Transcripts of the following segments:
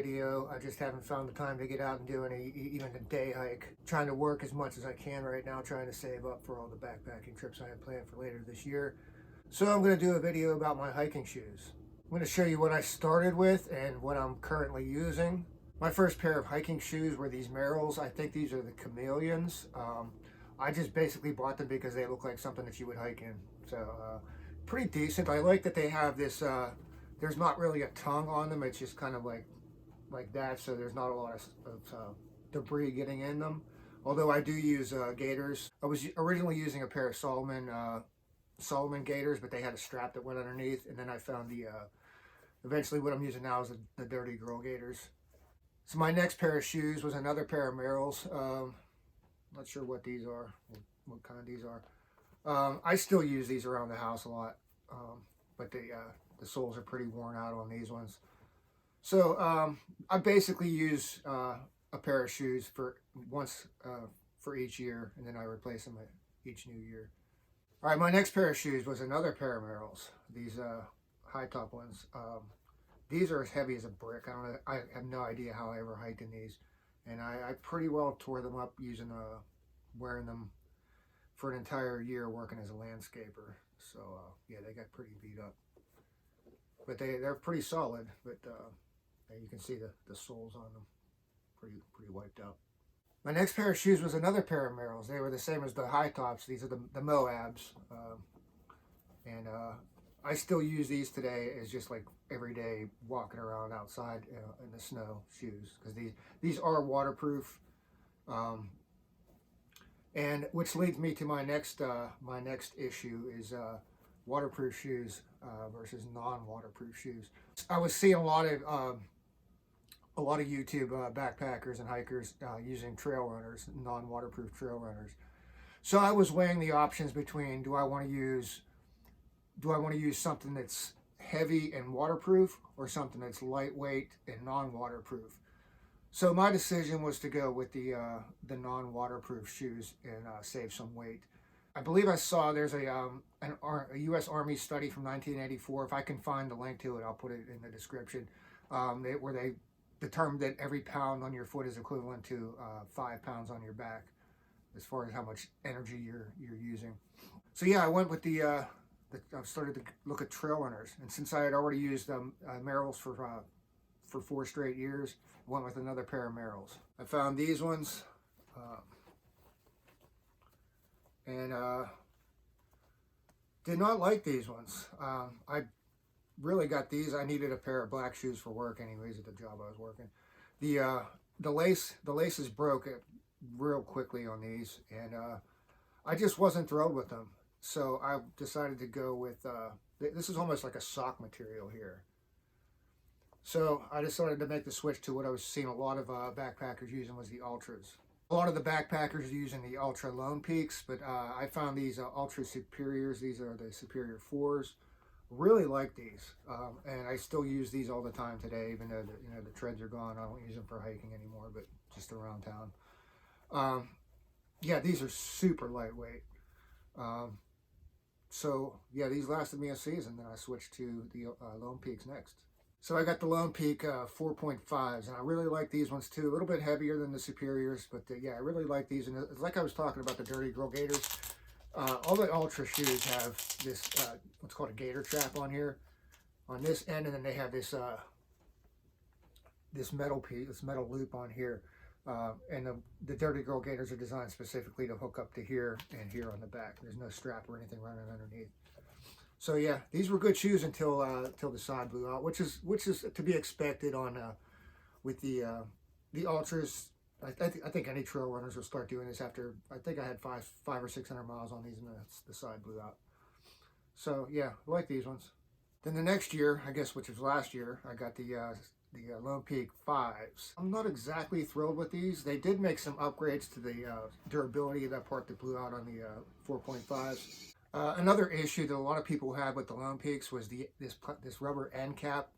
video. I just haven't found the time to get out and do even a day hike. Trying to work as much as I can right now, trying to save up for all the backpacking trips I have planned for later this year. So I'm going to do a video about my hiking shoes. I'm going to show you what I started with and what I'm currently using. My first pair of hiking shoes were these Merrells. I think these are the Chameleons. I just basically bought them because they look like something that you would hike in. So pretty decent. I like that they have this, there's not really a tongue on them. It's just kind of like that. So there's not a lot of debris getting in them. Although I do use gaiters. I was originally using a pair of Salomon gaiters, but they had a strap that went underneath. And then I found the, eventually what I'm using now is the Dirty Girl gaiters. So my next pair of shoes was another pair of Merrells. Not sure what these are, what kind these are. I still use these around the house a lot, but the soles are pretty worn out on these ones. So I basically use a pair of shoes for once for each year, and then I replace them each new year. All right, my next pair of shoes was another pair of Merrells. These high top ones. These are as heavy as a brick. I have no idea how I ever hiked in these, and I pretty well tore them up using wearing them for an entire year working as a landscaper. So yeah, they got pretty beat up, but they're pretty solid. But you can see the soles on them, pretty wiped out. My next pair of shoes was another pair of Merrells. They were the same as the high tops. These are the Moabs, and I still use these today as just like everyday walking around outside in the snow shoes, because these are waterproof, and which leads me to my next issue is waterproof shoes versus non-waterproof shoes. I was seeing a lot of YouTube backpackers and hikers using trail runners, non-waterproof trail runners. So I was weighing the options between do I want to use something that's heavy and waterproof or something that's lightweight and non-waterproof. So my decision was to go with the non-waterproof shoes and save some weight. I believe I saw there's a U.S. Army study from 1984. If I can find the link to it, I'll put it in the description, where they determined that every pound on your foot is equivalent to 5 pounds on your back, as far as how much energy you're using. So yeah, I went with I've started to look at trail runners, and since I had already used Merrells for 4 straight years, I went with another pair of Merrells. I found these ones, and did not like these ones. I really got these. I needed a pair of black shoes for work, anyways, at the job I was working. The laces broke real quickly on these, and I just wasn't thrilled with them. So I decided to go with, this is almost like a sock material here. So I decided to make the switch to what I was seeing a lot of backpackers using was the Ultras. A lot of the backpackers are using the Ultra Lone Peaks, but I found these Ultra Superiors. These are the Superior 4s. Really like these, and I still use these all the time today, even though the treads are gone. I don't use them for hiking anymore, but just around town. Yeah, these are super lightweight. So yeah, these lasted me a season. Then I switched to the Lone Peaks next. So I got the Lone Peak 4.5s, and I really like these ones too. A little bit heavier than the Superiors, but yeah, I really like these. And it's like I was talking about the Dirty Girl gaiters. All the Ultra shoes have this what's called a gaiter trap on here, on this end, and then they have this this metal piece, this metal loop on here. And the Dirty Girl gaiters are designed specifically to hook up to here and here on the back. There's no strap or anything running underneath. So yeah, these were good shoes until the side blew out, which is to be expected on with the Ultras. I think any trail runners will start doing this after. I think I had 500 or 600 miles on these, and the side blew out. So yeah, I like these ones. Then the next year, I guess, which was last year, I got the Lone Peak 5s. I'm not exactly thrilled with these. They did make some upgrades to the durability of that part that blew out on the 4.5s. Another issue that a lot of people had with the Lone Peaks was this rubber end cap.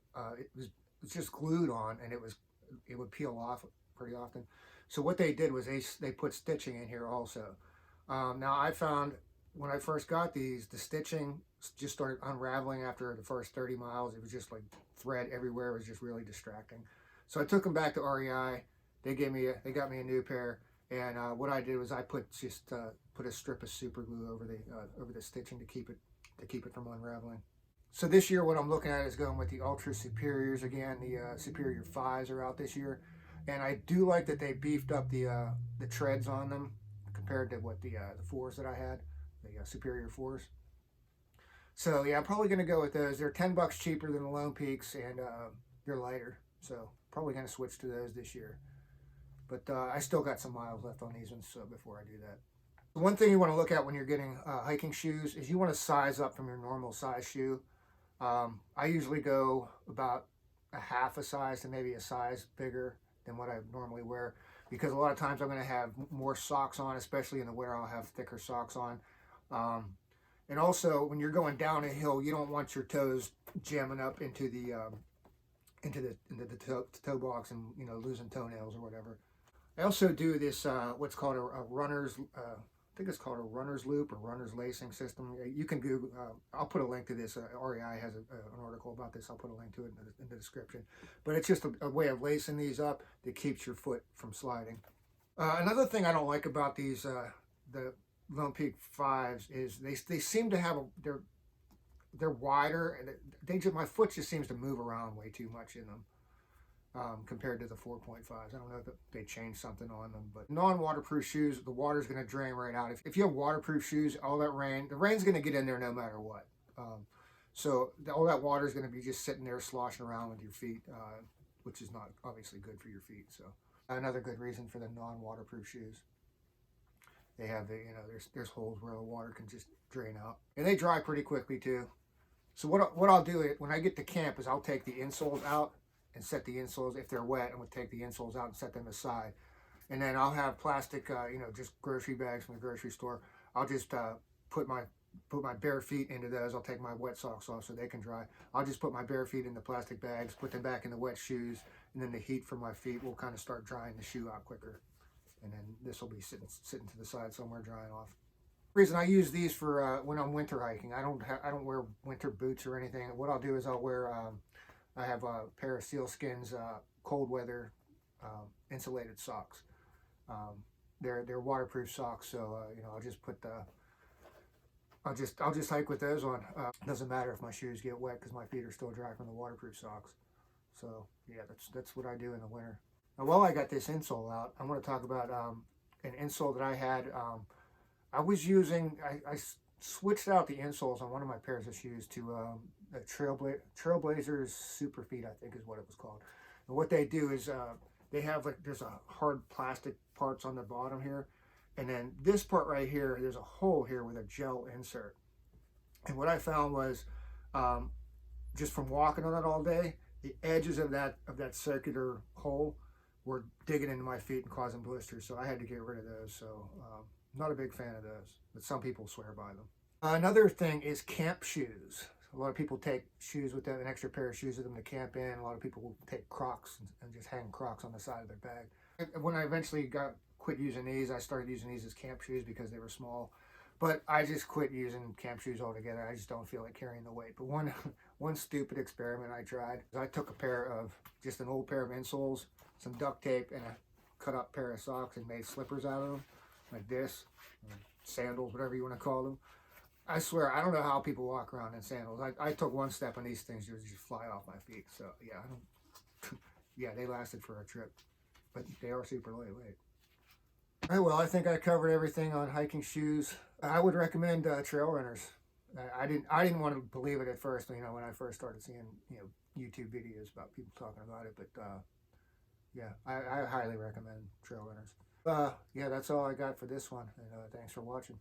It's just glued on, and it would peel off pretty often. So what they did was they put stitching in here also. Now I found when I first got these, the stitching just started unraveling after the first 30 miles. It was just like thread everywhere. It was just really distracting. So I took them back to REI. They got me a new pair. And what I did was I put a strip of super glue over the stitching to keep it from unraveling. So this year, what I'm looking at is going with the Ultra Superiors again. The Superior 5s are out this year, and I do like that they beefed up the treads on them compared to what the 4s that I had, the Superior 4s. So yeah, I'm probably going to go with those. They're $10 cheaper than the Lone Peaks, and they're lighter. So probably going to switch to those this year. But I still got some miles left on these ones, so before I do that. One thing you want to look at when you're getting hiking shoes is you want to size up from your normal size shoe. I usually go about a half a size to maybe a size bigger than what I normally wear, because a lot of times I'm going to have more socks on, especially in the winter. I'll have thicker socks on. And also, when you're going down a hill, you don't want your toes jamming up into the toe box and losing toenails or whatever. I also do this what's called a runner's. I think it's called a runner's loop or runner's lacing system. You can Google. I'll put a link to this. REI has an article about this. I'll put a link to it in the description. But it's just a way of lacing these up that keeps your foot from sliding. Another thing I don't like about these the Lone Peak 5s is they seem to have they're wider, and my foot just seems to move around way too much in them. Compared to the 4.5s. I don't know if they changed something on them, but non-waterproof shoes, the water's going to drain right out. If you have waterproof shoes, all that the rain's going to get in there no matter what. So all that water is going to be just sitting there sloshing around with your feet, which is not obviously good for your feet. So another good reason for the non-waterproof shoes. They have there's holes where the water can just drain out, and they dry pretty quickly too. So what I'll do when I get to camp is I'll take the insoles out and set the insoles. If they're wet, I'm going to take the insoles out and set them aside. And then I'll have plastic, just grocery bags from the grocery store. I'll just put my bare feet into those. I'll take my wet socks off so they can dry. I'll just put my bare feet in the plastic bags, put them back in the wet shoes, and then the heat from my feet will kind of start drying the shoe out quicker. And then this will be sitting to the side somewhere drying off. The reason I use these for when I'm winter hiking, I don't wear winter boots or anything. What I'll do is I'll wear I have a pair of Sealskins cold weather insulated socks. They're waterproof socks, so I'll just put I'll just hike with those on. Doesn't matter if my shoes get wet because my feet are still dry from the waterproof socks. So yeah, that's what I do in the winter. Now, while I got this insole out, I want to talk about an insole that I had. I was using. I switched out the insoles on one of my pairs of shoes to the Trailblazers Superfeet, I think is what it was called. And what they do is they have there's a hard plastic parts on the bottom here, and then this part right here, there's a hole here with a gel insert. And what I found was just from walking on it all day, the edges of that circular hole were digging into my feet and causing blisters, so I had to get rid of those. So not a big fan of those, but some people swear by them. Another thing is camp shoes. A lot of people take shoes with them, an extra pair of shoes with them to camp in. A lot of people will take Crocs and just hang Crocs on the side of their bag. When I eventually quit using these, I started using these as camp shoes because they were small. But I just quit using camp shoes altogether. I just don't feel like carrying the weight. But one stupid experiment I tried, I took just an old pair of insoles, some duct tape, and a cut up pair of socks and made slippers out of them, like this, sandals, whatever you want to call them. I swear, I don't know how people walk around in sandals. I took one step and these things just fly off my feet. So yeah, yeah, they lasted for a trip, but they are super lightweight. All right, well, I think I covered everything on hiking shoes. I would recommend trail runners. I didn't want to believe it at first, when I first started seeing YouTube videos about people talking about it, but yeah, I highly recommend trail runners. Yeah, that's all I got for this one, and thanks for watching.